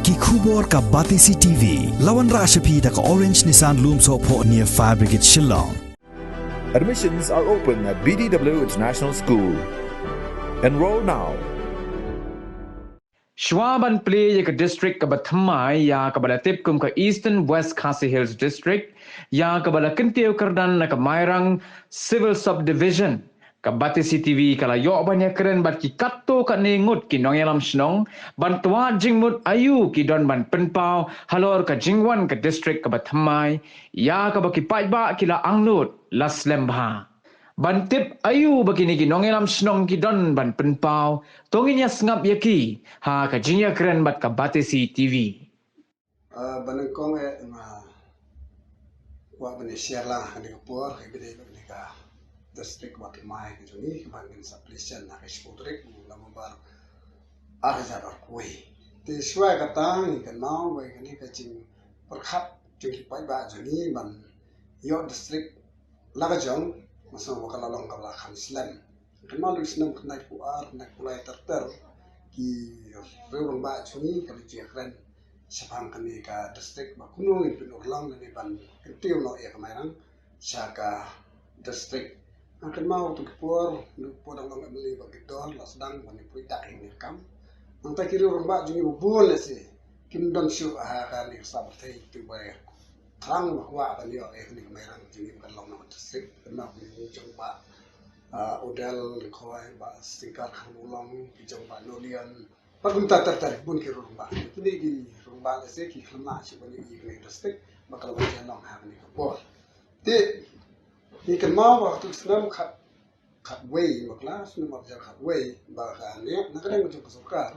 ki khubor ka Batisi TV lawan rashapi da ka Orange Nissan Lumso po near Fire Brigade Shillong. Admissions are open at BDW International School. Enroll now. Shwaban play ke district ke Thymmai ya ke Tip kum ke Eastern West Khasi Hills district ya ke Kenteu Kerdan ke Mairang Civil Subdivision ke Batisi TV kala yok banyak keren bat ki kato kat nengut ki Nongialam Shnong ban tua jingmut ayu ki don ban penpau halor ke jingwan ke district ke Thymmai ya ke baki paitba kila angnut las lembha. Bantip ayu begini ki Nongialam Shnong ki don ban penpau tonginya sengap yaki ha ka jingya keren bat ka Batisi TV. Banengkong Kwah bani share lah ni kapur ke bide ni ka district wat mai ki ni bangin subdivision na sputrik lama bar arja koi ti shwa ka tang ni ka naw we ni ka jing perkhat jing ki pai ba jani ban yo district laga jong masang wakala long ka la khan slam kan ma lu snam kan ku ar na kulai terter ki reung ba jani ka ji kren sapang kami ka district ba kuno ni pinur lang ni ban kenteu no ya kamarang saka district akan mau tu kepur nu podang long amli ba gidor la sedang ban ni pui dak ni kam anta kiri orang ba jungi bubul si kim don shu ha ka ni sa ba thai tu ba thang ba kwa ba ni yo ni kamarang jungi kan long no district kan ni jong ba odel khoi ba singkar khang long ki jong ba nolian pagum tatar bun ki rumba ini di rumba le se ki khna chi bani ni district bakal ba jan long ha ni ko te ni kan ma wa tu snam khat way bakla snam ma jar khat way ba ka ne na ka dang ko sokar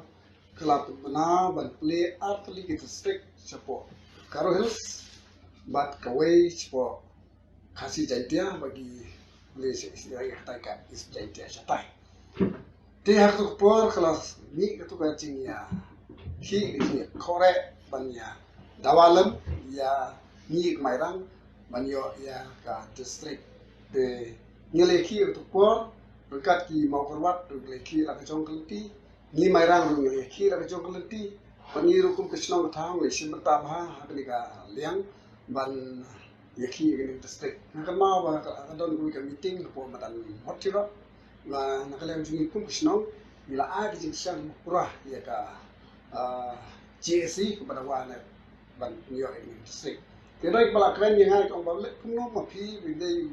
kala bana ban play atli ki district chapo karo hills bat ka way chapo khasi jaitia bagi le se israi ta ka is jaitia chatai te hak tu por kelas ni tu ka cing ya ki ni kore ban ya dawalam ya ni mairang ban yo ya ka district de ngele ki tu por berkat ki mau korwat tu le ki la ka jong kelti ni mairang ngele ki la ka jong kelti ban ni rukum ke Shnong thang le sim ta ba ha ni ka liang ban ya ki ni district kan ma ba ka don ku ka meeting ko madan hotira na nakaliang jungi kum Shnong bila ada jingsan purah ya ka JSC kepada wana ban New York district kedai bala keren yang ai kong balik kum no ma phi bidai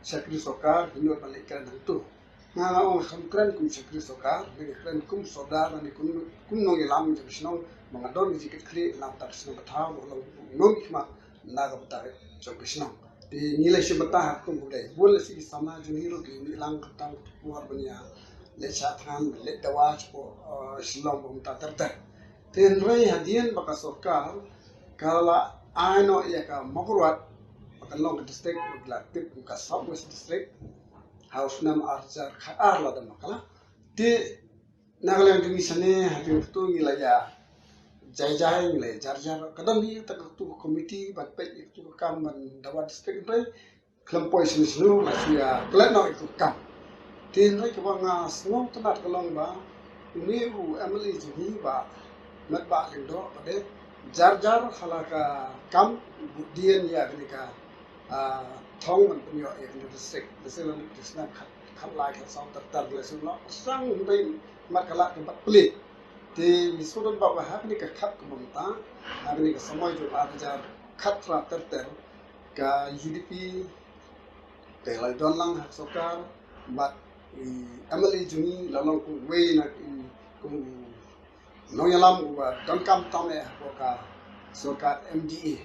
sakri sokar hinut balik keren tu na ong kham keren kum sakri sokar ni keren kum sodar ni kum Nongialam jing Shnong mangadon jikit kli lam tak Shnong thau lo non khma na ga bata jong Shnong di nilai sebetah kum budai bol si sama juniro ki ni lang katang puar bania le chathan le dawa po Shillong bum ta terter ten rei hadian baka sokar kala ano ya ka makurwat baka long district baka tip ka southwest district house nam arjar khaar la dam kala ti nagalang dimi sane hadian tu ngila ya jai le jar kadang ni tak tu committee bat pe tu kam ban dawa district rei kelampoi sinu la sia kleno itu kam tin rei ka nga sno tanat kalong ba ni u emily ji ba mat ba lindo ade jar halaka kam budian ya ni ka thong man punyo ya ni district diselan disna khat lai ka som tar le suno sang rei mat kala ka bat plit di misudon bawa hak ni ka khat ko bumta hak ni ka samoy jo ajar khat ra terter ka UDP te lai don lang hak sokar bat Emily juni lalong ku we na ku Nongialam wa don kam tame ko ka sokar MDA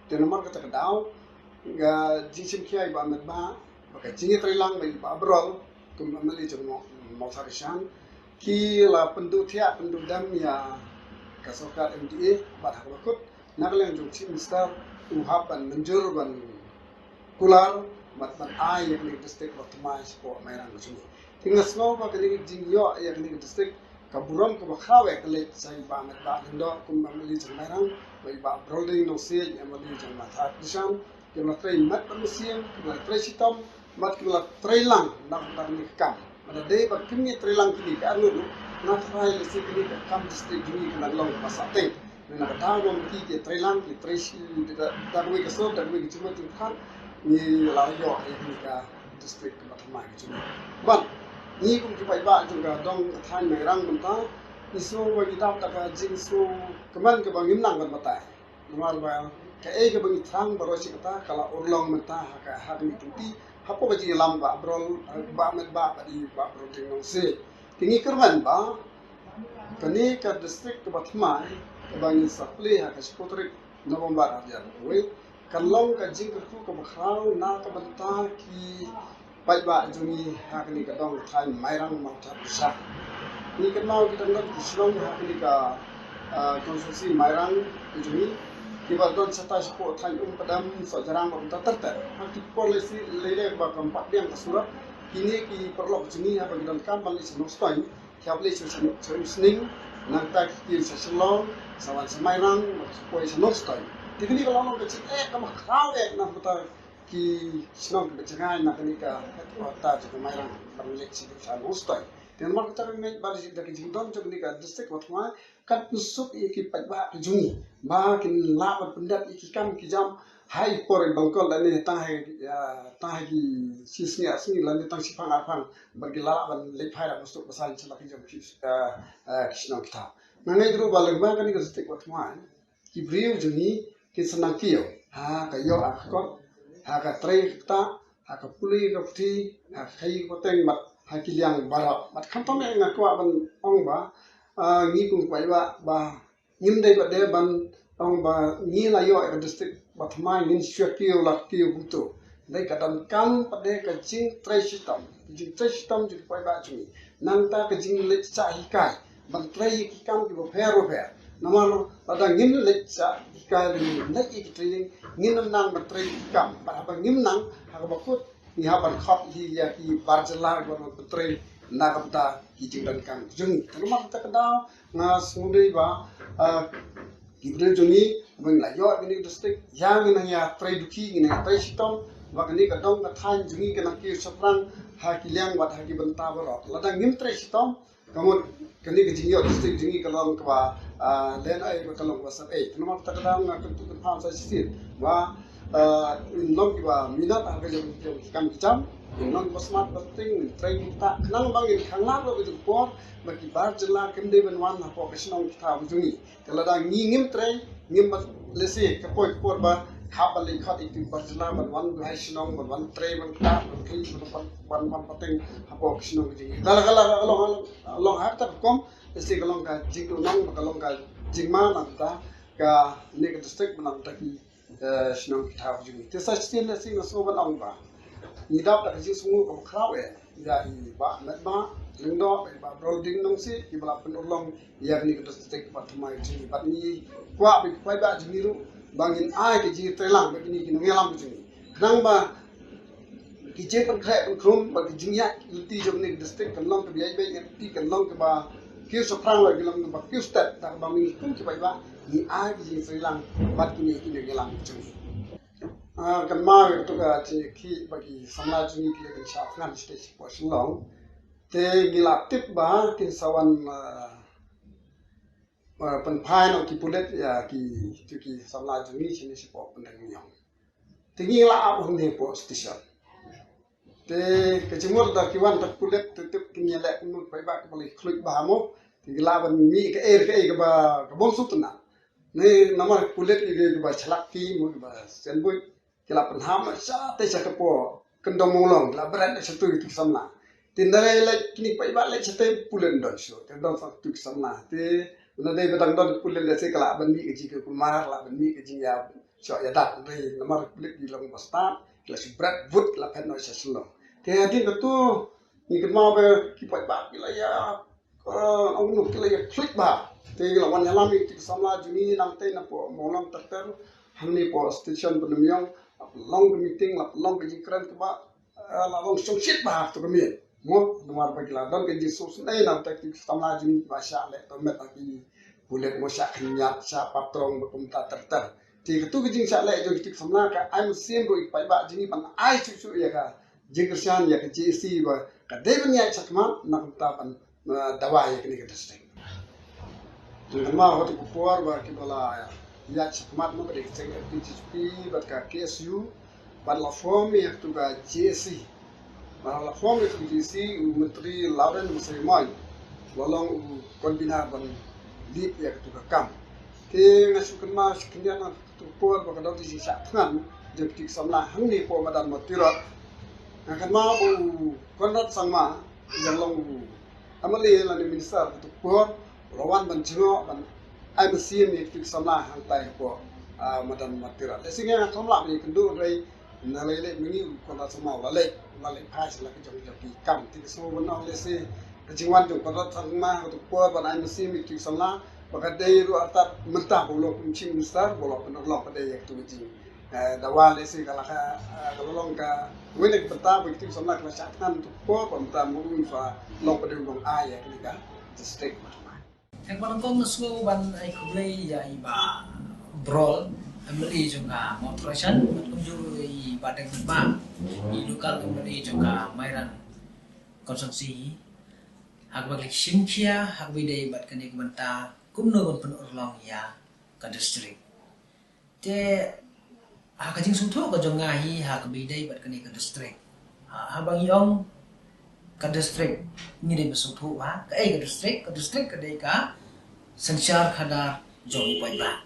te nomor ka ta daw ga jisim kiai ba met ba ka jingi trilang ba brol ku Emily jo mo sarishan ki la pendutia pendudam ya kasokar MDA bat hak bakut naglang jung si minister uhapan menjur ban kular bat ai yang ni district of Thymmai po mairang sini tingas ngo ba kali jing yo yang ni district kaburam ko bakhawe kali sai ba met ba lindo kum mamali jung mairang bai ba brolding no se amali jung mathat disam yang la train mat pamusiam la tresitom mat la trailang nak ni kam mana day bakimnya trilang kini ka anu na try lesi kini ka kam district juni ka long pasateng Nak tahu dong kita Thailand kita dah gue kesel dah gue cuma tingkat ni layo ni ka district Thymmai cuma. Ban ni pun kita baik juga dong Thai merang mentah isu bagi tahu tak jinsu keman ke bangim nang kan batai. Nomor ba ke ke bagi terang baru si kata kalau urlong mentah ka hak ni tuti hapo bagi lam ba brol ba met ba di ba brol ting se. Tingi kerman ba kani ka district Thymmai ke bagi sapli hak seputrik November aja. Wel kalau ka jing ku ka bakhrau na ka banta ki pai ba juni hak ni ka dong Thai mairang ma ta sa. Ni kan mau kita nak Shnong hak ni ka konstruksi mairang juni kita don sata support Thai padam so jarang ma ta ter. Hak policy lele ba kampat yang ka surat kini ki perlu juni hak dan kan bali Shnong stoi kiable Shnong nang tak ki sa Shnong sawan semairang supaya Shnong stoi. Jadi kalau orang kecil kamu kau nak betul ki Shnong berjangan nak ni ka kota juga mairang berlek sih Shnong stoi. Dan mak kita memang balik dari jingdon juga ni ka district Thymmai kan nusuk iki pajba jungi ba kin labat pendat iki kam ki jam hai por bangkol dan ni tang ki sisni asni lan tang sipang arfang bagi laban lek phai masuk pasal celak ki jam Shnong kita. Nangai dulu balik ba kan ni ka district Thymmai ki briu jungi ki senang kio ha ka yo akot ha ka tre ta ha ka puli ka pti ha kai ko teng mat ha ki liang bara mat kham tom nga kwa ban ong ba ngi kum pai ba ngim dei ba de ban ong ba ngi la yo ka district Thymmai ngin shwe kio la kio buto dei ka dan kam pa de ka jing tre system ju pai ba chu nang ta ka jing le cha hi kai ban tre ki kam ki bo phero pher namalo pada ngin le cha kai le ki training ngin nang ba tre kam ba ba ngim nang ha ba kut ni ha ban khop hi ya ki barjalar ba tre na ka ta ki jing dan kam jung ma ta ka da nga sudei ba Gibran juni bang la yo ni district yang ni ya tre duki ni tre sitom ba ni ka dong ka than juni ka na ki saprang ha ki liang ba ha ki banta ba ro la dang ngim tre sitom kamu kani ka jing yo district juni ka long ka ba len ai ba ka long ba sab e no ma ta ka da nga ka tu ka pham sa sir ba in long ki ba minat ha ka jom kam ki cham in long ba smart ba ting tre ta nang bang in khang la ba bi ko bagi bar jela kemde ben wan ha po ka Shnong kita jungi kala da ngim tre ngim ba lesi ka poi por ba ha ba le khat itu bar jela ban wan ga Shnong ban wan tre ban ta ban ki ban pateng ha po ka Shnong jungi kala long ha ta kom lesi ka long ka jing tu nang ka long ka jing ma nang ta ka ne ka district ban ta ki Shnong kita jungi te sa stin lesi na so ban ong ba ni dap da ji sungu ko khrau ya i ba met ba lengdo ba brol ding nong si ki bala penulong ya ni ka district Thymmai ji bat ni kwa bi kwai ba ji ru bangin ai ki ji trelang ba ni ki Nongialam ji nang ba ki je pan khai pan khrum ba ki jingya ti jom ni district kan long ka bi ai be ti kan long ka ba ki so prang la ki long ba ki stat ta ba mi kum ki ba ni ai ki ji trelang bat ki ni ki Nongialam ji kan ma to ka ji ki ba ki samla ji ni ki le sha ngan state po Shnong te Ïalap tip ba kin sawan pen phai no ki pulet ya ki samla juni sini si po pen yong te Ïalap hong ne po station te ke jemur da ki wan ta pulet te ki nyelek nu pai ba ki bali khluit ba mo te Ïalap mi ke ba ka bom sutna ne namar pulet ki ba chalak ki mo ba senbui Ïalap pen ham sa te sa ka po kendong molong la berat sa tu ki samla tindalai like kini pai ba like sate pulen don so te don fa tuk samna te una dei bedang don pulen le se kala ban mi ke ji ke kumar la ban mi ke ji ya so ya dat dei namar pulen di long basta la si brat vut la pen no se suno te adin ke tu ni ke ma be ki pai ba ki la ya ong nu ki la ya klik ba te la wan yalam mi tik samla juni nang te na po molong ter hamni po station penumyong long meeting la long ke ji kran ke ba la long song shit ba to ke mi mo nomor bagila don ke jisu sunai nam tak samla jini basha le to met aki bulet mo sha khnyat sha patrong bekum ta ter ti ke tu ke jing sha le jong tik samla ka am sim ro pai ba jini pan ai su ya ka jing kersian ya ke jisi ba ka de ben ya chakma na ta pan dawa ya ke ni ke testing Nama waktu kupur bagi bala ya cekmat mau pada cek PHP baka KSU bala form yang tu ga JC bala form yang tu JC Menteri Lauren Musliman walong konbina ban lip yang tu ga kam ke ngasukan mas kenyan tu kupur baka dau di sakhan jeptik samla hangni po madan motirot akan mau konot sama yang long amali la ni minister tu kupur lawan banjiro ban ai mesin ni fik sama hantai ko madan matira lesinga kamla ni kendu rai nalele mingi kona sama wale phas la ke jong kam ti so bona lesi kejingwan tu kona sama tu ko ban ai mesin ni fik sama baka dei ru atat mentah bolo kuncing besar bolo penolong pada yak tu jing dawa lesi kala ka kalong ka wele peta fik sama ka sakhan tu ko pamta murun fa long pada long ai yak ni ka district Yang paling kong nasuo ban ay kublay ya iba brawl amali juga motoration kum ju iba deng ba i lokal company juga mairan konsumsi hak bagi simkia hak bidai bat kani kumanta kum no ban penurlong ya ka district te hak jing sutu ko jong ngahi hak bidai bat kani ka district ha bang yong ka district ni de sutu ba ka ai ka district ka dei ka sanchar khada jong pai ba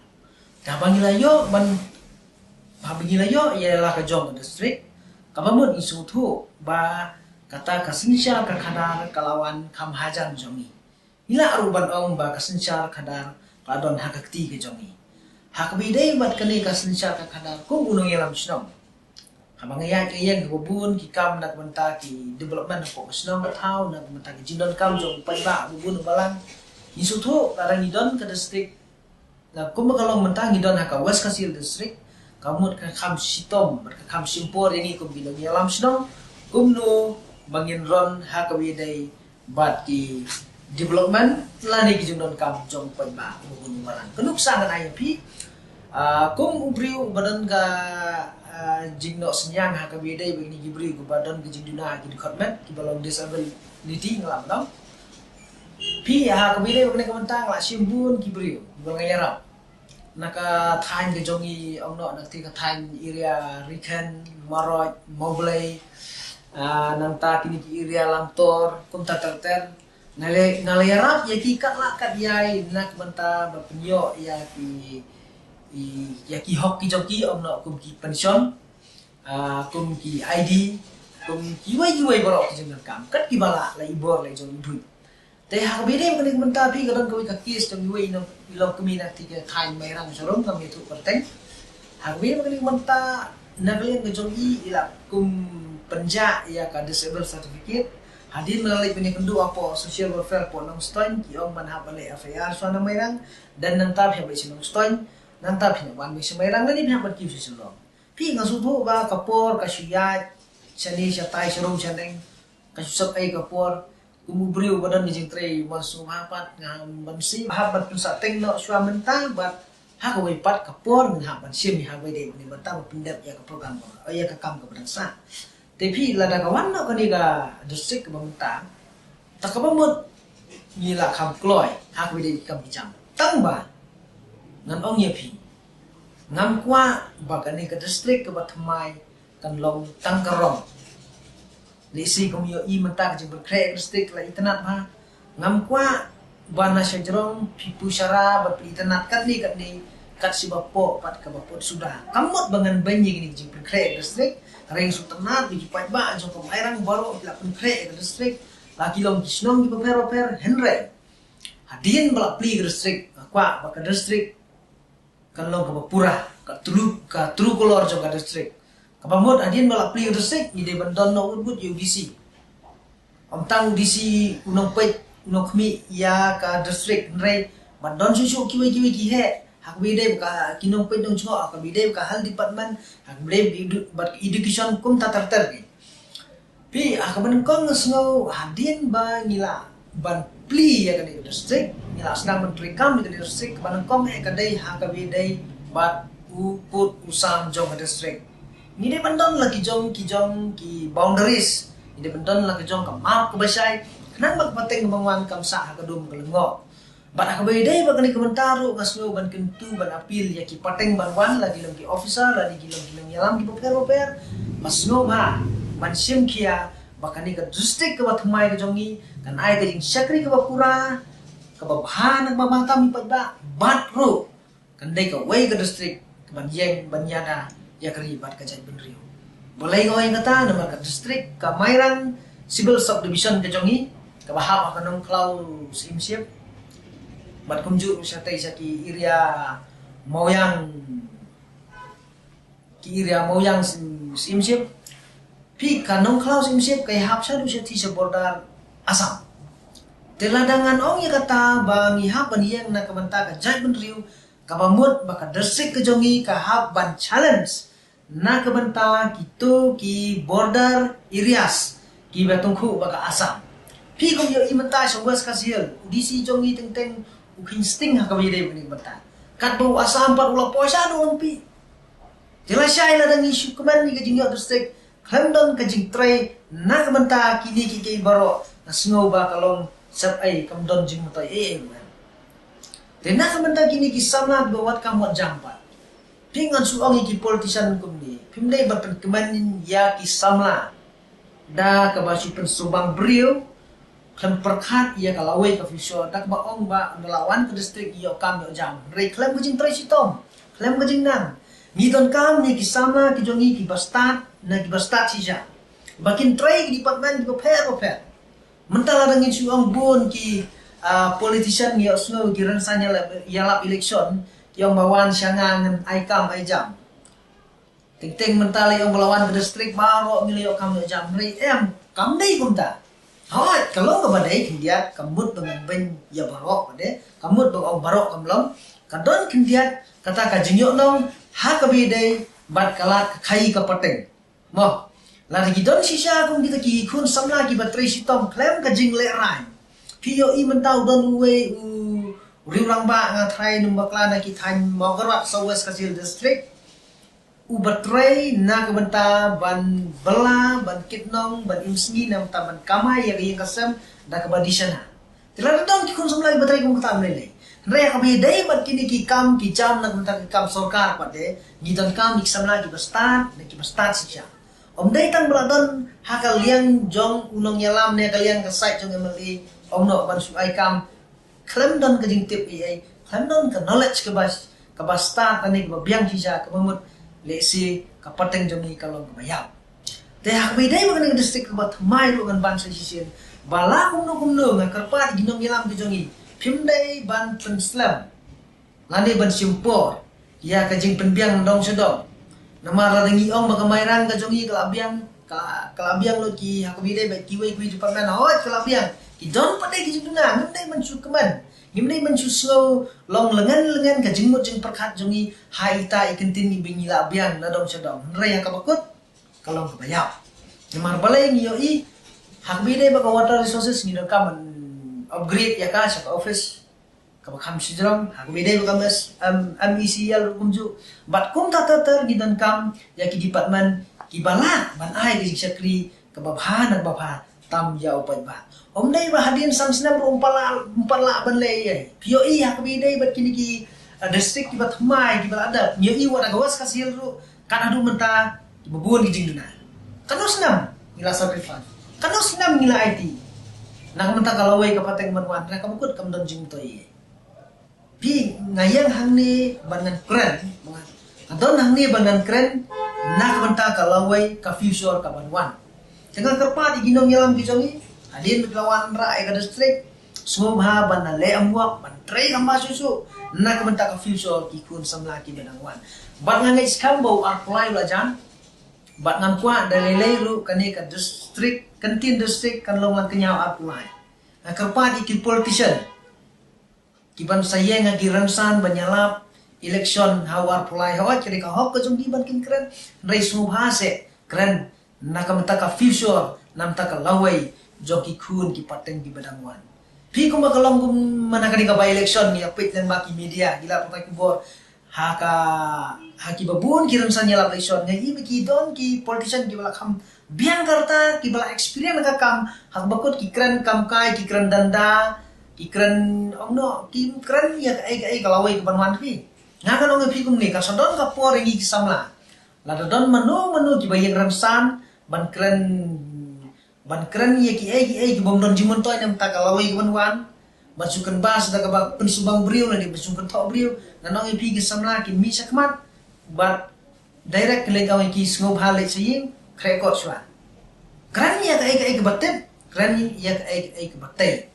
ta bangilayo ban bangilayo ialah ka jong district ka bamun isu thu ba kata ka sanchar ka khada kalawan kham hajan jongi ila aruban ong ba ka sanchar khada padon hakakti ke jongi hak bidai bat kani ka sanchar ka khada ku Nongialam Shnong habangaya ke yang bubun ki kam nak menta ki development ko Shnong ka thau nak menta ki jindon kam jong pai ba bubun balang isu tu karang idon ke distrik na kum kalau mentang idon haka West Kasil distrik kamu ke kham sitom ke kham simpor ini kum bilang Ïalap Shnong kum no bangin ron haka bidai bat ki development lani ki jundon kam jong pai ba bubun barang kenuk sangan ai pi kum ubriu badan ga jingno senyang haka bidai begini gibri ku badan ke jinduna ki department ki balong disability ngalam dong pi ha kabile kene kamantang la simbun kibrio bangayarap naka thain ke jongi ongno nakti ka thain area riken maroj moblay nanta kini ki area lamtor kumta terter ngalayarap ya ki kat la kat yai nak manta bapenyo ya ki hok ki joki ongno kum ki pension kum ki ID kum ki wai borok ki jengan kam kat ki bala la ibor la jong dui Tapi hak beda kena mentah pi kadang kau kakis jom iwe ino ilok kami nanti ke Thymmai merang sorong kami tu perteng. Hak beda kena mentah naklian ke jom Ïalap kum penja ya ka disable certificate hadir melalui penyekendu apa social welfare po nong stoin ki ong manhap balik FAR suana merang dan nantap yang baik nong stoin nantap yang wan baik merang ni pihak berkiu sesulong. Pi ngasutu ba kapor kasuyat chani chatai sorong chaneng kasusap ai kapor Kumubriu badan di jengtrai masuk hapat ngam bansi hapat pusat tengno sua mentang bat hak wei pat kapor ng hapat sim ha wei de ni mentang pindat ya ke program ya ke kam ke bangsa tapi lada kawan no kani ga district ke mentang tak kabamut ngila kam kloy hak wei de kam bicam tang ba ngan ong ye pi ngam Kwah ba kani ke district ke Thymmai kan long tang karong Lisi kumyo I mentang jeng berkrek district la internet ba ngam Kwah bana syajerong pipu syara berpeli internet kat ni kat si bapo pat ka bapo sudah kamot bangan banyi gini jeng berkrek district reng su tenat bi pat ba jong ko airang baro la berkrek district laki long Shnong di per henre hadien bala pli district Kwah ba ka district kan long ka bapura ka tru kolor jong ka district Kapamot adin balak pli resek ni de bandon no udbut UDC. Omtang UDC unong pet unong kmi ya ka district nrei bandon susu kiwi ki he hak bide ka kinong pet dong chho ka bide ka hal department hak bide bat education kum tatar ni. Pi akaban kong sngo hadin ba ngila ban pli ya ka district ngila senang menteri kam di district ban kong e ka dei hak bide bat uput usam jong district. Ni de bandon la ki jong ki boundaries ni de bandon la ki jong ka map ko basay kanang magpateng bangwan kam sa hakadum kalengo Ban akabede ba kani komentaro ngaslo ban kentu ban apil ya ki pateng ban wan lagi lagi officer lagi gilang yalam ki boper masno ma ban sim kia bakani ka district ka Thymmai ka jongi kan ai ka jing sakri ka pura ka bahan ba matam ipat ba bat ro kan dai ka wei ka district ban yeng ban yada ya kari bat ka jai benrio boleh ngoi kata nama ka district ka Mairang civil subdivision ka jongi ka bahap ka nong klau simsiap bat kumju satai saki area moyang simsiap pi kanong klau simsiap kay hapsa du siya ti sa bordar Asam teladangan ong ya kata bang ihap ban yang na kabanta ka jai benriu kabamut baka district ka jongi ka hap ban challenge na kabanta kito ki border areas ki batungku baka Asam pi kong yo imenta sa west kasil disi jongi teng ukin sting ha kabide bani kabanta kat bau Asam par ulah poisa do pi jelasai la dang isu keman ni ka jing yo district Klamdon ka jing tray na kabanta kini ki kay baro na snow ba kalong sab ay kamdon jing mo tay man de na kabanta kini ki samla bawat kamot jampa pingan suong iki politician kumni pimdai ba keman ya ki samla da ka ba si pensubang brio klam perkhat ya kalawai ka fisyo tak ba ong ba ndalawan ka district yo kam yo jam re klam ka jing tray sitom klam ka jing nang ngidon kam ni ki samla ki jongi ki bastat na ki bastat sija bakin tray ki department ki paper mentala dangin suang bon ki politician ni osno ki ransanya Ïalap election yang bawan syangan ai kam ai jam ting mentala yang melawan ke district baro milio kam yo jam re kam dei kumta hot kalau ka badai kindiat kamut dengan ben ya barok ade kamut bang barok kamlom kadon kindiat kata ka jingyo nong ha ka bidai bat kalat khai ka pateng mo lari gidon sisa kung kita ki kun samla ki batri sitom klem ka jing le rai pio I mentau don we riurang ba nga thai num bakla na ki than mogarwat Southwest Kasil district u batrai na ka banta ban bela ban kitnong ban imsni nam ta ban kamai yang kasam da ka badisana tilar don ki kun samla ki batri kung kata mele re ka bidai bat kini ki kam ki jam na banta ki kam sarkar pade gidon kam ki samla ki bastat na ki bastat sija om dai tang beladon hakal liang jong Nongialam ne kalian ka site jong emeli om no ban su ai kam klem don ka jing tip ai klem don ka knowledge ka bastat ani ka biang sija ka mamut lesi ka pateng jong ni kalong ka bayap te hak bidai ba ka district ka Thymmai ro kan ban sa sisin bala kumno nga karpa di Nongialam ka jong pimdai ban penslam lani ban simpor ya ka jing penbiang dong sedong nama radangi ong magamairang ka jongi kalabiang lo ki hakabide ba kiwai kui department hot kalabiang ki don padai ki jingna ngimdai mansu keman ngimdai mansu slow long lengan ka jingmut jing perkhat jongi haita ikentin ni bingi labiang na dong sedong raya ka bakut kalong ka bayap namar balai ni yo I hakabide ba ka water resources ni kaman upgrade ya ka sa office kabakam sijram hakabide ba kamas MECL kumju bat kum tatatar gidan kam ya ki department ki bala ban ai ki sakri kababhan at babha tam ya upat ba omdai ba hadin samsna umpala ban lei pio I hakabide bat kini ki district ki bat Thymmai ki balada nyo I wala gawas kasil ru kan adu menta ki babun ki jingduna kanu senam ngila sacrifice kanu senam ngila IT nak menta kalawai kapateng manwan na kamukut kam don jing toy pi ngayang hang ni bangan kren adon hang ni bangan kren nak menta kalawai ka future ka banwan jangan kerpa di Nongialam ki jongi adin lawan ra ka district sumha ban le amwak ban tre kamba susu nak menta ka future ki kun samla ki banwan bat ngangai skambau apply la jan bat ngan Kwah dalilai ru kani ka district kantin district kan long kenyau apply na kerpa di ki politician kiban saya nga giransan banyalap election hawar pulai hawa kiri ka hok ka jung ban kin kren rais mubhase kren nakamta ka future namta ka lawai joki kun ki pateng di badangwan pi ko makalong kum manakani ka ba election ni apit nan baki media gila patay kubor haki babun giransan Ïalap election nga ibi ki don ki politician ki bala kam biang karta ki bala experience ka kam hak bakut ki kren kam kai ki kren danda keren ông no kim keren ya ai kalawai ke banwan pi ngakan ong pi kum ni ka sodon ka por ringi kisamla la don manu ki bayang ramsan ban keren ya ki ai ki bom don jimun toy nam ta kalawai ke banwan basukan bas da ka pensubang brio la di basukan tok brio na ong pi kisamla ki mi sakmat bat direct le ka ki sngop hale saying krekot swa keren ya ai ke batet keren ya ai ke batai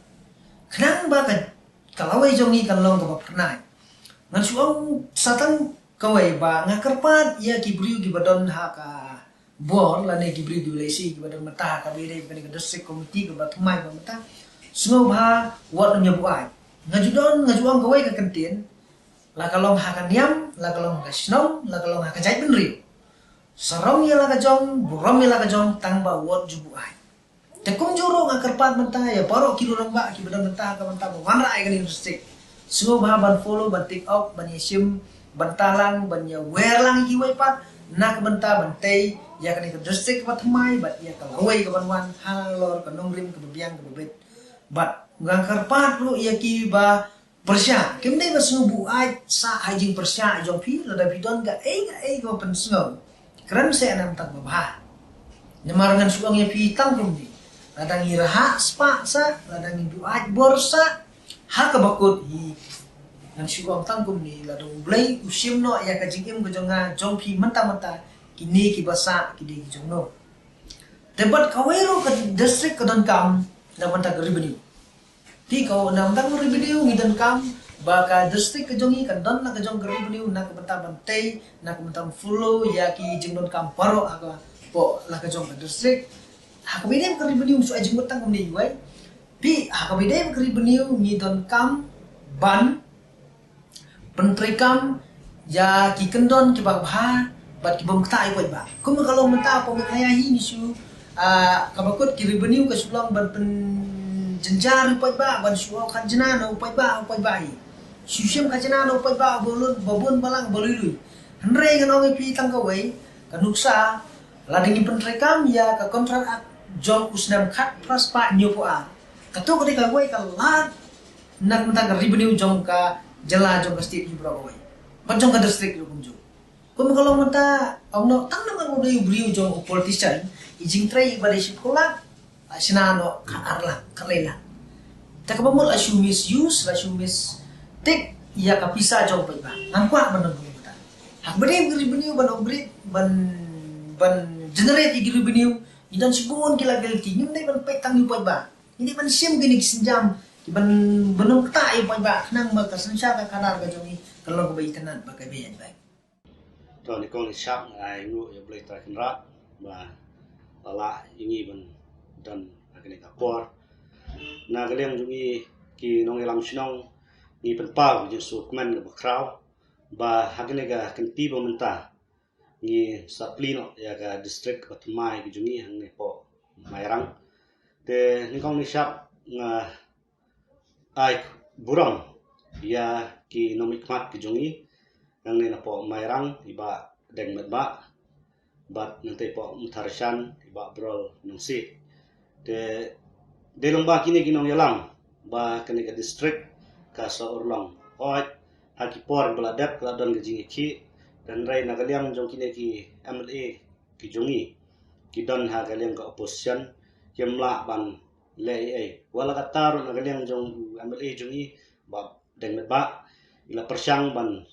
kenang bakat kalau ai jongi kan long ka pernah ngan suang satan kawai ba ngakerpat ya kibriu ki badon ha ka bor la ne kibriu di lesi ki badon mata ka bere ka district committee ka Thymmai ba mata sungo ba wat nyabu ai ngajuang kawai ka kentin la kalong ha kan yam la kalong ka Shnong la kalong ha ka jai benri sarong ya la ka jong burom ya la ka jong tang ba wat jubu ai tekum juro ngakerpat mentah ya parok kilo rambak ki badan mentah ka mentah wanra ai kan district sungo ba ban follow ban take out ban yesim ban talang ban ya werlang ki wai pat nak mentah ban tei ya kan ke district ka Thymmai bat ya ka lawai ka ban wan halor ka nongrim ka biang ka bebet bat ngakerpat lu ya ki ba persya kemne ba sungo bu ai sa hajing persya jong pi la da bidon ga ai ka pen sungo keren se anam tak ba nemarangan suang ya pi tang kumdi ladang iraha spa sa ladang duat borsa ha ka bakut hi nan syuang tangkum ni ladang blai usim no ya ka jingim ko jonga jongpi menta kini ki basa ki di jongno debat kawero ka district ka don kam na menta revenue ti ka na menta revenue ngi don kam ba ka district ka jongi kan don na ka jong revenue na ka menta bantai na ka menta follow ya ki jing don kam paro aga po la ka jong ka district hakabidem ka revenue so ajing utang kumni wai pi hakabidem ka revenue ni don kam ban pentrikam ya ki kendon ki bagha bat ki bamta ai ba kum kalau menta apa kaya hi ni su kabakut ki revenue ka sulang ban pen jenjar ba ban su kan jena no ba hi susiem ka jena no ba bolun balang bolului henre kan ong pi tang ka wai kanuksa lading pentrikam ya ka kontrak jong usnam khat praspa nyopoa kato ko ka wai ka lat nak menta ka revenue jong ka jela jong ka state ni bro wai ban jong ka district lu kumju kum kalau menta ono tang nang udah brio jong politician ijing trai ba desi pola sinano ka arla kalela ta ka bamol asyu misuse la asyu mis tik ya ka pisa jong pa ba nang kwa banon menta hak bade revenue ban obrit ban generate igi revenue idan sibun kila gelti nyum dai ban petang yu ba ini ban sim gini senjam ban benung ta yu ba nang ma ka sansa ka kanar ka jongi kalau ko bai tanan ba ka be ba to ni kong sap ai ngu ya boleh ta kenra ba lala ini ban dan akene ka por na galem jongi ki Nongialam Shnong ni pen pau je su kmen ba kraw ba hakene ga kenti ba menta ni saplino ya ga district of Thymmai ki jungi hang ne po mairang te ni kong ni sap nga ai burong ya ki nomikmat ki jungi hang ne na po mairang iba deng met ba bat nanti po mutarshan iba brol nungsi te de lomba kini ki Nongialam ba kene ka district ka sa urlong oi haki por beladak ladon ke jingi ki dan rai nagaliang jong kini ki MLA ki jongi ki don ha galiang ka opposition kemla ban le wala katar nagaliang jong MLA jongi ba deng ba ila persyang ban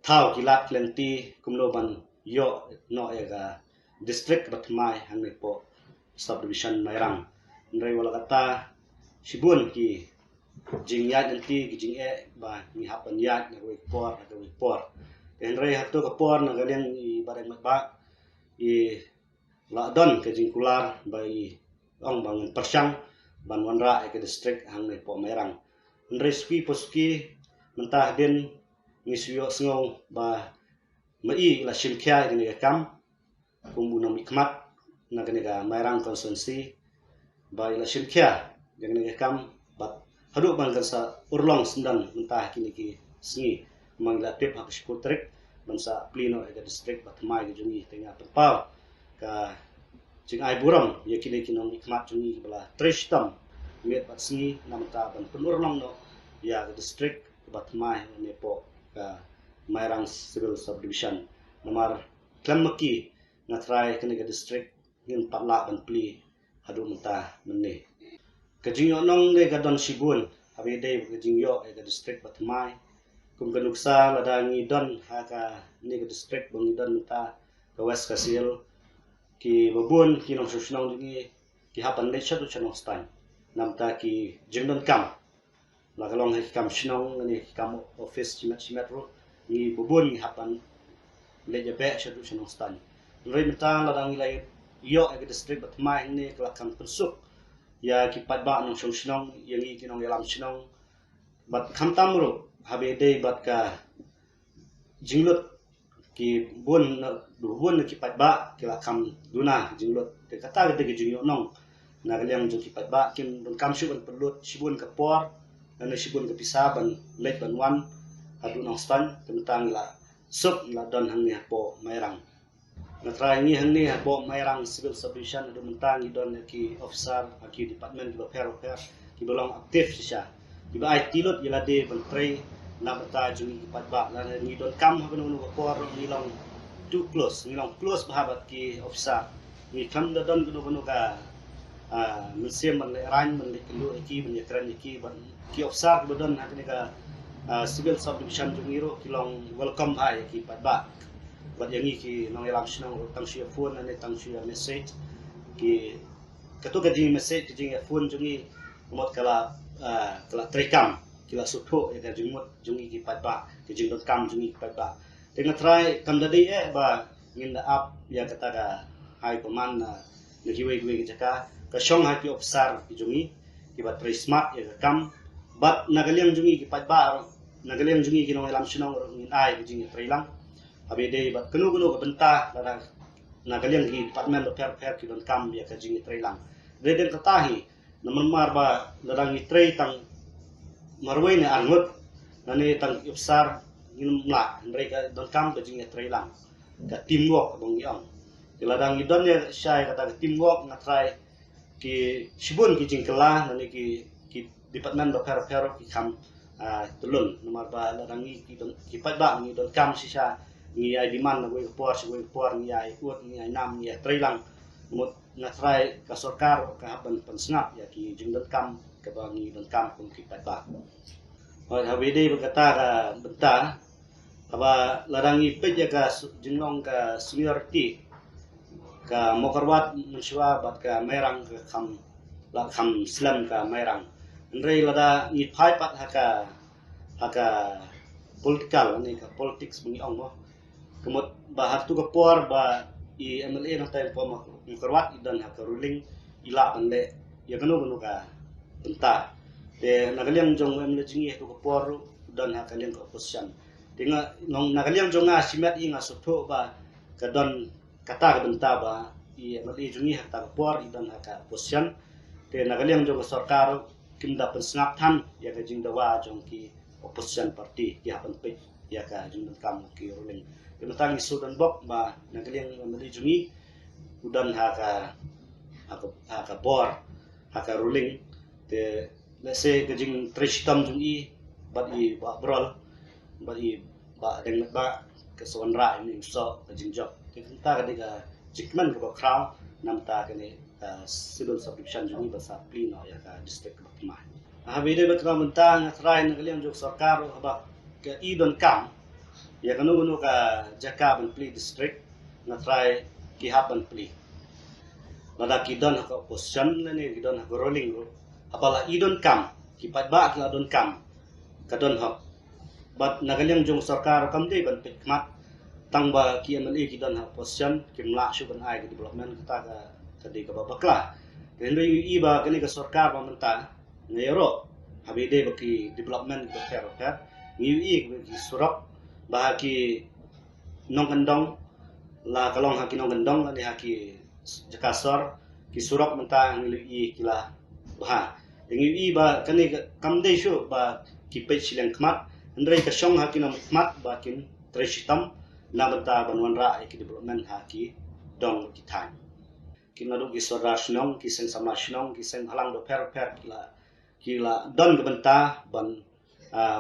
thau kilat lenti kumlo ban yo no ya ga district Thymmai hang ne po subdivision mairang rai wala kata sibun ki jing yat nanti ki jing ba ni hapan yat na we por en rei hakto ka por na galian i bareng ba i la don ke jing kular ba i ong bang persyang ban wanra ke district hang ne po merang en rei spi poski mentah den ngisuyo sngo ba mai la shilkhya ni kam kumbuna mikmat na ga merang constituency ba la shilkhya ni kam bat hadu bangkan sa urlong sendan mentah kini ki singi mangla tip hak skutrik bansa plino ega district Thymmai ki jungi tengah tempau ka jing ai buram ya kini kinong ikmat jungi bala trishtam met bat singi namta ban penur long no ya ke district bat Thymmai ne po ka Mairang civil subdivision nomor klamaki na try ke district ngin patla ban pli hadu menta menne ke jingyo nong ne ka don sibun habe dei ke jingyo ke district bat Thymmai kum ke nuksa lada ngi don ha ka ne ke district bang don menta ke west kasil ki babun ki nong Shnong ngi ki hapan le chatu chanong stan namta ki jingdon kam la kalong he kam Shnong ni kam office chimat ro ni babun ni hapan le je be chatu chanong stan rei mta la dang lai yo ke district bat Thymmai ni kala kam pensuk ya ki pat ba nong Shnong yang ki Nongialam Shnong bat kham tam ro habe dei bat ka jinglut ki bun ki pat ba ki la kam duna jinglut te kata ke jingyo nong na kaliang jong ki pat ba kin don kam shu ban perlut sibun ka por na sibun ka pisa ban lek ban wan adu nong stan tentang la sup la don hang ni po Mairang na try ni hang ni po Mairang civil subdivision adu mentang i don ki officer ki department ki per ki belong aktif sisa ki ba ai tilot yala de ban tray na bata jung ki pat ba la ni don kam ha ban ka por ni long too close ni long close bahabat ki officer ni kam da don kuno ka museum man le ran man le kelu ki ban yakran ki ban ki officer ki don ha ni ka civil subdivision jung iro ki long welcome hai ki pat ba bat yang ki Nongialam Shnong tang shia phone ane tang shia message ki katu ka jing message ki jing phone jung i mot kala trekam kila sutho ya ka jing mot jung ki pat ba ki jing don kam jung ki pat ba tengah try kam dadi ba ngin da up ya kata ka high command na hiwe ki jaka ka shong ha ki officer ki jung ki bat try smart ya ka kam bat nagaliang jung ki pat ba nagaliang jung ki Nongialam Shnong ngin ai ki jing try lang habe dei bat kenu ka benta la nagaliang ki department of per ki don kam ya ka jing try lang de den kata hi naman mar ba ladang ni tray tang marway ne angut nani tang officer ngin mla mereka don kam ke jing tray lang ka teamwork bang yong ladang ni don ya syai kata teamwork na try ki sibun ki jing kala nani ki department of per ki kam tulun nomor ba ladang ni ki pat ba ni don kam sisa ni ai demand na we por ni ai ut ni ai nam ni tray lang mut na try ka sarkar ka haban pansnap ya ki jing don kam ka ba ni don kam kum ki pat ba oi habe dei berkata ka benta aba ladang i pe ya ka jinglong ka seniority ka mokarwat menswa bat ka Mairang ka kham slam ka Mairang ndrei lada i phai pat haka political ni ka politics bungi ong mo kemot bahar tu ka por ba i MLA na tay po mokarwat idan haka ruling Ïalap ande ya kanu ka benta te nagaliang jong MLA jingi tu ka por dan haka liang ka opposition tinga nong nagaliang jong nga simet i nga sotho ba ka don kata ka benta ba i MLA jingi haka ka por idan haka opposition te nagaliang jong sarkar kimda pensnap tham ya ka jing dawa jong ki opposition party ki hapan pe ya ka jing kam ki ruling kematang isu dan bok ba nagaliang MLA jingi udan haka bor haka ruling te let's say ke jing tristam jung i bat i ba brol bat i ba deng ba ke son ra ni so ke jing job te kita ka diga jikman ko crown nam ta ke ni civil subdivision jung i ba sa plino ya ka district of Thymmai ha be de bat ka mentang try na kaliang jok sarkar ba ke i don kam ya kanu ka jaka ban pli district na try ki hapan pli lada ki don ka opposition ni ki don ka rolling ro apala i don kam ki pat ba ki don kam ka don hok bat nagaliang jong sarkar kam de ban pit mat tang ba ki MLA ki don opposition ki mla shu ban ai ki development kita ka de ka bakla then i ba kani ka sarkar ba menta ngero habe de ba ki development ko ter i ki surok ba ki nong kandong la kalong ha ki nong kandong la ni ha ki jakasor ki surok menta ngili kila ba dengi ba kani kamde shu ba ki pe silang kmat ndrei ka shong ha ki na kmat ba kin treshitam na bata banwan ra ki development ha ki dong ki time ki na do ki sora Shnong ki seng sama Shnong ki seng halang do per kila kila don ke benta ban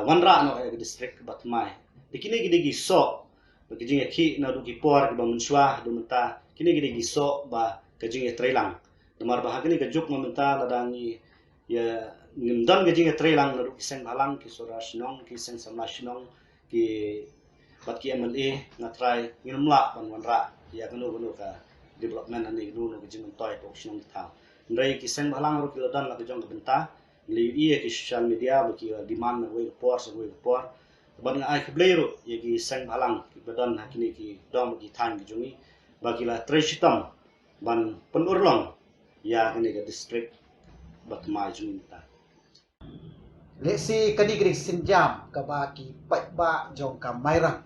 wanra no ke district ke Thymmai dikini gidi giso bagi ki na du ki por ke ban menswa du menta kini gidi giso ba ke jing trelang nomor bah kini ke juk menta ladangi ya ngimdan ke jing trelang na du kiseng halang ki sura Shnong ki seng samla Shnong ki bat ki MLA na try ngimla ban wanra ya kanu ka development ani nu no ke jing toy tok Shnong ta ndai ki seng halang ro ki ladan la ke jong ke benta li ie ki social media baki demand na we por sa we por ban ai ke blero ye ki seng halang ki badan hakini ki dom ki than ki jumi baki la treshitam ban penurlong ya kini ke district Thymmai jumi ta lesi kadi gri sinjam ka baki pat ba jong ka mairang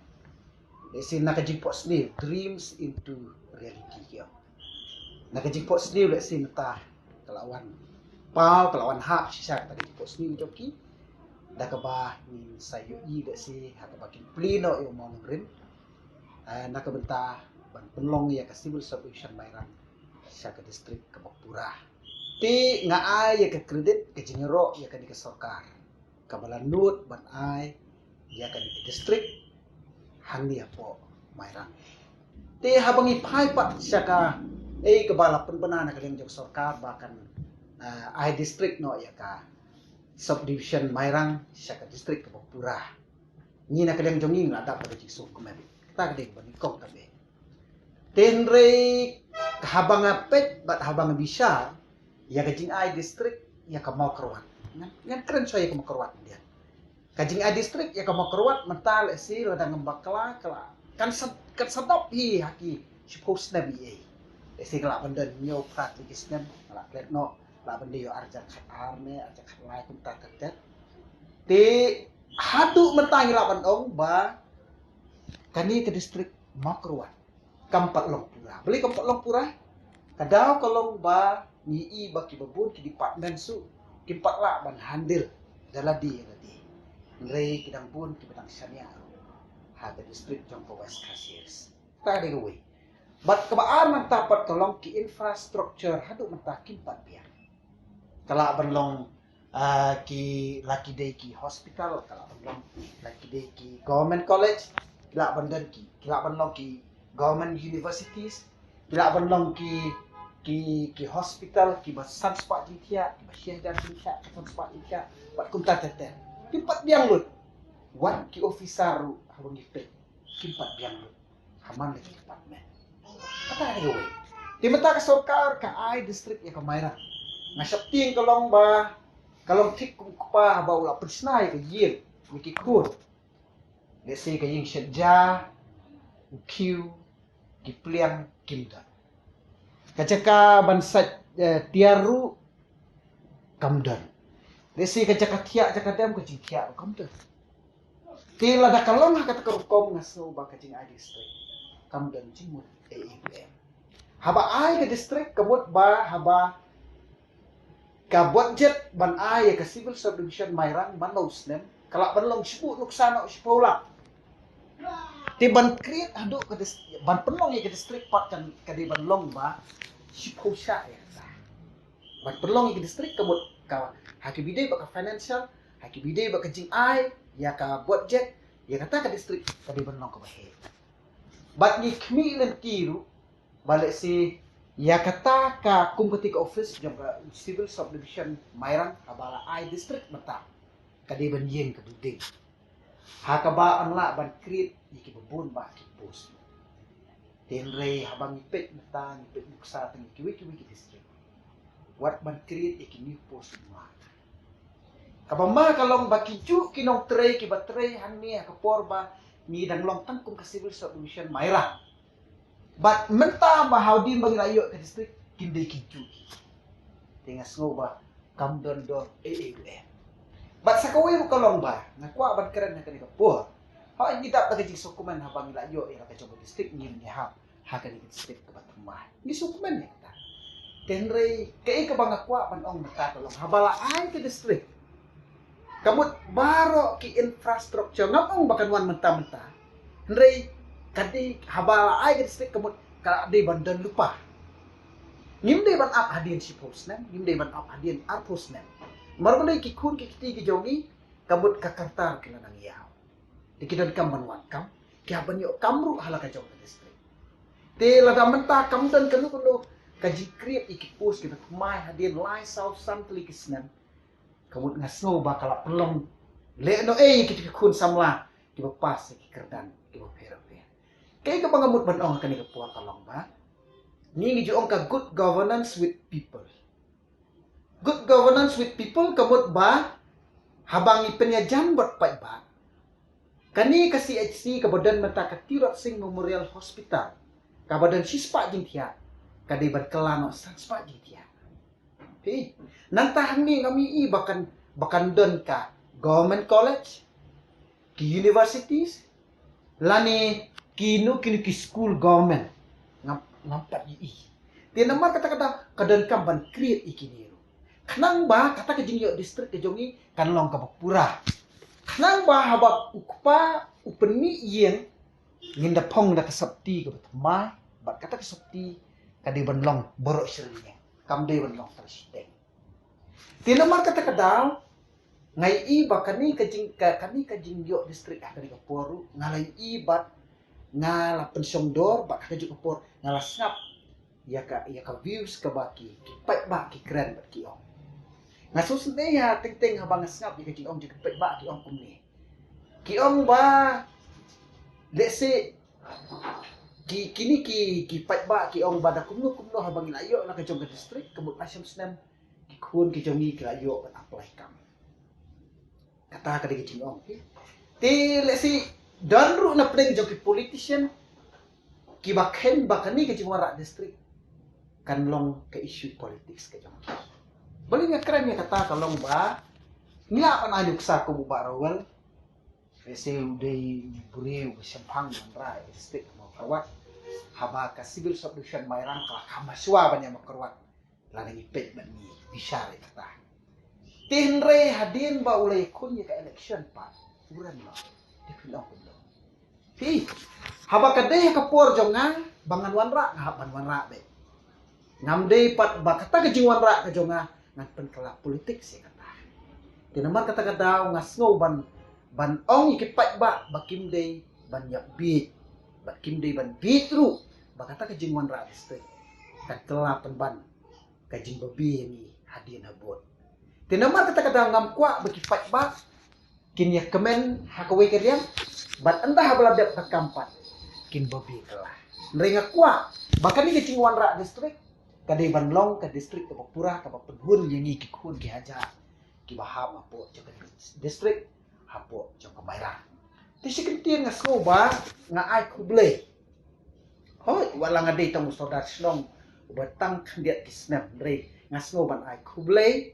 lesi nakajing pot sni dreams into reality yo nakajing pot sni lesi mata kelawan pau kelawan hak sisa tadi pos ni joki dah kebah ni sayu i dak si hak bakin pleno yo monrin nak bentah ban penlong ya ka civil subdivision Mairang sya ka distrik ka Bapura ti ngai ya ka kredit ke jingero ya ka di ka sarkar ka balanut ban ai ya ka di distrik hang ni apo Mairang ti habang ipai pat sya ka kebala penbenana ka leng jok sarkar bahkan I district no ya ka subdivision Mairang sya ka district ka Bapura ni na kadang jonging la dapat di so kumabi kita kadang bani kong tabe tenre habang apet bat habang bisa ya ka jing I district ya ka mau kerwat ngan keren so ya ka mau kerwat dia ka jing I district ya ka mau kerwat mental si ladang ngembakla kala kan sedap hi haki suppose nabi si kala benden nyo prat legisnem kala klet no la bende yo arjak khat arne arjak khat lai kum ta tet ti hadu mentang la bandong ba kani ke distrik Makrua kampat longpura beli kampat longpura kadau kolong ba ni i baki babun ki department su kimpat la ban handil daladi rei kidang pun ki batang syania ha ke distrik jongko west khasiers ta de we bat kebaan mantapat kolong ki infrastructure hadu mentah kimpat biar kala benlong ki laki day ki hospital kala benlong laki day ki government college kila bendan kila benlong ki government universities kila benlong ki hospital ki basan spa jitia ki basyah dan jitia ki spa jitia pat kunta tete kimpat biang lut wan ki officer habang ipet kimpat biang lut haman lagi department kata ada we di mata ka sarkar ka ai district ya ka Mairang ngasap ting kalong ba kalong tik kum kupa ba ula prisnai ke yin wiki kur lesi ke yin shedja ukiu kipliang kimda kacaka bansat tiaru kamdan lesi kacaka tiak jakadam ke tiak kamdan tila da kalong kata kerukom ngaso ba kacing ai district kamdan cimut haba ai ke district kebut ba haba ka budget ban ay ka civil subdivision Mairang manos nem kala ban long sipu nuksana sipola ti ban create adu ka ban penlong ya ka district pat kan ka di ban long ba sipo sya ya ban penlong ya ka district kabut ka hakibide ba ka financial hakibide ba ka jing ay ya ka budget ya kata ka district ka di ban long ka bahe bat ni kmi len tiru balik si ya kata ka kumputik office jong ka civil subdivision Mairang abala I district mata kadi ban yen ka building ha ka ba ang la ban create iki babun ba ki post tenre habang ipet mata ipet muksa tang kiwi ki district wat ban create iki new post ma kabama kalong bakiju kinong tre ki batre hanmi ka porba ni dang long tangkum ka civil subdivision Mairang but menta mahaudin bagi layo ke distrik kinde kiju tingas ngoba kamdon do but sa kawai mo kalong ba nakwa ban keren na kanika po ha hindi dapat ka sukuman habang layo ira ka jobo distrik ni ha kani distrik ka Thymmai ni sukuman ni ta tenre kay ka bang nakwa ban ong matakalong habala ay ke distrik kamut baro ki infrastructure ngapong bakanwan menta henry kadi habala ay distrik kamut kala di bandan lupa ngimde ban up hadin si postnan ngimde ban up hadin ar postnan Margulay kikun kikiti kijongi kabut kakartar kila nang yaw. Dikidan kam banwan kam kya banyo kamru halaka jong district. Te lada menta kam dan kanu kaji create ikipus kita mai hadin lai south santli kisnan. Kabut ngasno bakal pelong le no kikun samla di pas kikerdan di perape. Kay ka bangamut banong kani ka puwa kalong ba? Ni gijuong ka good governance with people. Good governance with people kabut ba habang ipenyajan bat pai ba. Kani ka CHC kabadan mata ka Tirot Singh Memorial Hospital. Kabadan sispa jintia. Kadai bat kelano sispa jintia. Okay. Nantah ni kami bahkan don ka government college, ki universities, lani kinu ki school government ngampat yi. Dia nama kata-kata kadan kamban create ikiniru. Kenang ba kata ke jingyo district ke jongi kan long ka pura. Kenang ba habak ukpa upeni yen nginda pong da kasapti ke Thymmai bat kata kasapti kadi ban long borok sirnya. Kamde ban long tersteng. Dia nama kata-kata ngai iba kani kajing yo district kani ka poru ngalai ibat ngala pensiong dor bak ka juk por ngala snap ya ka views ka baki ki pai ba ki keren bat ki ong ngasus ne ya ting habang snap ya ki ong juk pai ba ki ong kumni ki ong ba let's say ki pai ba ki ong ba da kumno habang ilayo na ka jong district kebut nasyam snem ki kun ki jongi ki layo ban apply kam kata ka digi ong ti let's say dan ru na pleng joki politician ki bakani ke jingwara district kan long ke issue politics ke jong boleh ngakran ya kata kalong ba ngila pan aduk sa ko ba rawal let's say udai buriu sempang manra district mo karwat haba ka civil subdivision mairang kala kamaswa banya mo karwat lani ipet ban ni bisyare kata tinre hadin ba ulay kun ya ka election pa uran lo dipilong ko haba kadeh ka por jonga bangan wanra ngaban wanra be ngamde pat ba kata ke wanra ka jonga ngan penkala politik se kata tinamar kata ngasno ban ong ikipat ba bakim day ban yak bit bakim day ban bitru ba kata ke wanra district kat kala ban kajing babi ni hadin habot tinamar kata ngam Kwah bakipat ba kinya kemen hakawe keriam bat entah habla dep kampat kin babi kelah nrenga Kwah bahkan ni kecing wanra district kadai banlong ke district ke Pura ke penhun yang ki kun ki haja ki baham apo ke district apo ke Mairang ti sikentir ngasno ba nga ai kuble hoi wala nga dei tong saudara Shnong batang kandiat kisnap re ngasno ban ai kuble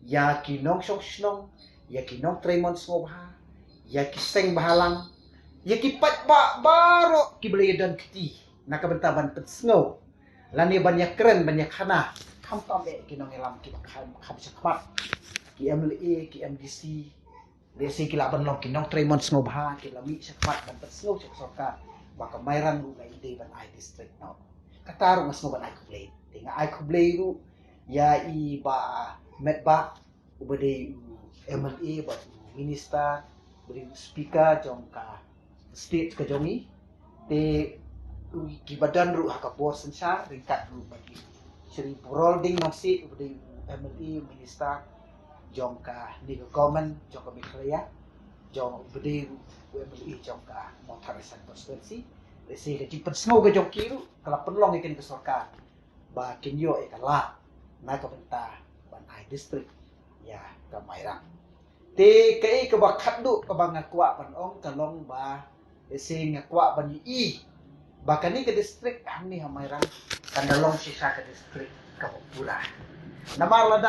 ya ki nong Shnong ya ki nong Tremon ngobha ya ki seng bahalang ya ki pat ba baro ki beli dan kiti nakabentaban petsngo lani banyak keren banyak khana kampam ki Nongialam ki kham sakmat ki MLA ki MDC desi ki laban long ki nong Tremon ngobha ki lami sakmat dan petsngo soka baka Mairang ru ga ide ban ai district no kataru ngasno ban ai kublei tinga ai kublei ru ya i ba met ba ubade MLA ba minister beri speaker jongka state ke jongi te ki badan ru haka bor sensar ringkat ru bagi seri rolding masih ubade MLA minister jongka ni government jongka mikraya jong ubade MLA jongka montarisan constituency desi ke jipen snow ke jongki ru kala penlong ikan ke sorka ba kinyo ikala na ka benta ban ai district ya ka Mairang te kai ka bakat du ka bang Kwah pan ong kalong ba desi Kwah ban i bakani ke district amni ha Mairang kandalong sisa ke district ka Pura namar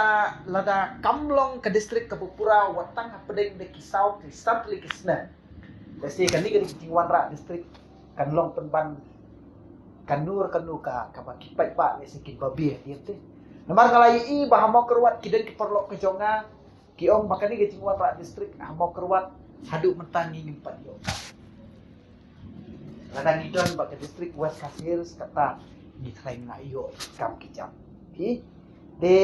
lada kamlong ke district ka Pura watang pedeng de kisau ki sampli kisna desi kani ke Wanra district kanlong penban kanur kanuka ka bakipat ba desi kin babi dia te namar kalai i bahamo kerwat kiden ki perlo ke jonga ki ong makani ke Wanra district hamo kerwat hadu mentangi ngimpat yo ladang idon ba ke district West Kasir kata ni train na iyo kam kijam ki de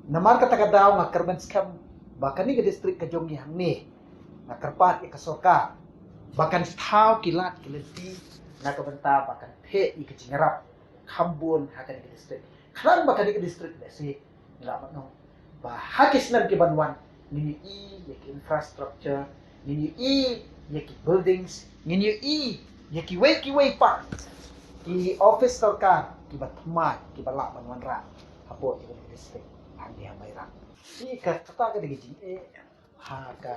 Namar kata daw nga karban skam bahkan ni ke distrik ke Jongi hang ni nga karpat ke soka bahkan tau kilat kilenti na kabenta bahkan phe i ke jingrap khambun hakan ke distrik kran bahkan ke distrik desi la no ba hakis nan ke banwan ni ya ke infrastructure ni ya ke buildings ni ya ke way park ki office sarkar ki batma ki balak banwan ra apo ke distrik hang dia mai ra si ka kata ka digi ha ka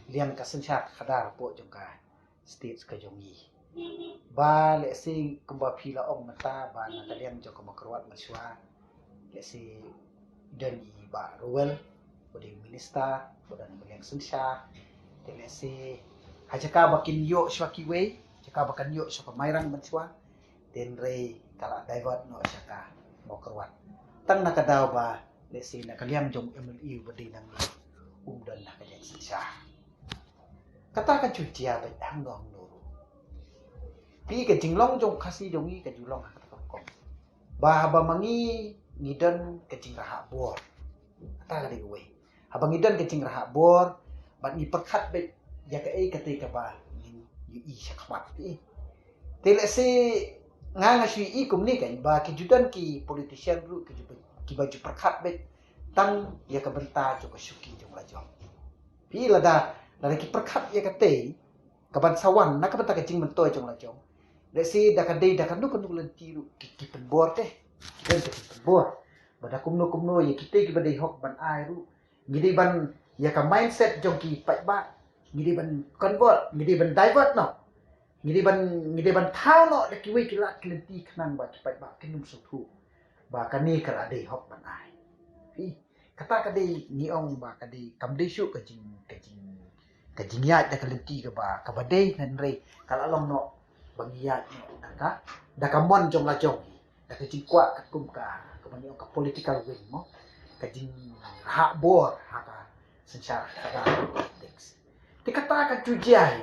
lian ka sensyat khadar po jong ka states ka jongi ba le si kumba phila ong mata ba na kalian jong ka makruat maswa le si dan i ba ruwel bodi minister bodan beliang sensya le si hajaka bakin yo swaki we jaka bakan yo so pamairang maswa den re kala divert no jaka makruat tang nakadaw ba lesi na kaliam jong MLE badi nang dan na kalian sensya kata ka cucia ba hang no pi ka jinglong jong kasi jongi ka julong ka kong ba mangi ngidan ka jingraha bor kata ka diwe haba ngidan ka jingraha bor ba ni perkhat be ya ka ka ba yu i syakmat tele se nga sui kum ni kan ba ki judan ki politician ru ki baju perkhat be tang ya ka benta jo ka syuki jong la jong pi lada ki perkhat ya ka te ka ban sawan na ka benta ka jing mentoy jong la jong le si da ka dei da ka nu ka nu len ti ru ki penbor te ki ben ki penbor bada kumno ya kita ki badai hok ban ai ru ngidi ban ya ka mindset jong ki pai ba ngidi ban convert ngidi ban divert no ngidi ban thao no le ki we ki lat ki len ti khnang ba ki pai ba ki num su thu ba ka ni ka dei hok ban ai kata ka dei ni ong ba ka dei kam dei shu ka jing ya da ka len ti ka ba ka badai nan re kala long no bang ya no da ka mon jong la jong da ka jing kwa ka kum ka bani ka political wing mo ka jing ha bor ha ka sensyar ka politics ti kata ka tujai